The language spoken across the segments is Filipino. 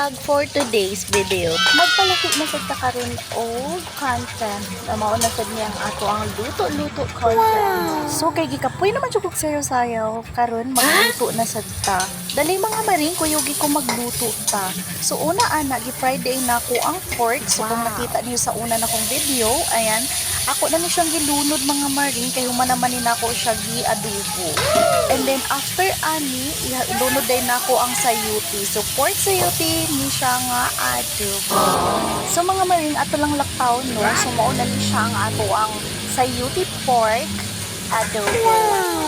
vlog for today's video. Magpalaki na sad ta karon og content. Mao na sad niya ang ato ang luto-luto content. So kay gikapoy naman jud kog sayo-sayo karon magluto na sad ta. Dali mga maring kuyugi ko magluto ta. So una ana gi-fry day na ko ang pork. So kung nakita niyo sa una na kong video, ayan, ako na ni siyang gilunod mga maring kay human naman ni nako siya gi-adobo. And then after ani, ilunod din nako ang sayuti. So pork sayuti ni siya nga adobo. So mga maring ato lang laktaw no. So mao na ni siya ang ato ang sayuti pork adobo.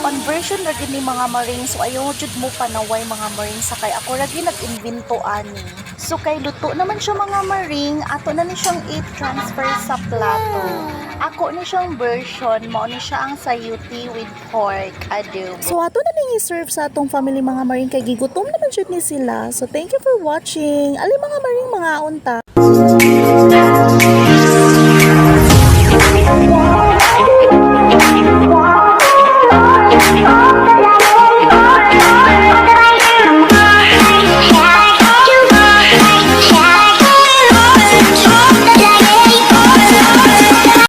Conversion ra gid ni mga maring, so ayaw jud mo panaway mga maring sakay ako ra gid nag-invento ani. So kay luto naman siya mga maring, ato na ni siyang i-transfer sa plato. Ako ni siyang version, mao ni siya ang sayuti with pork adobo. So ato na ning i-serve sa atong family mga maring kay gigutom naman jud ni sila. So thank you for watching. Ali mga maring mga unta. Yeah.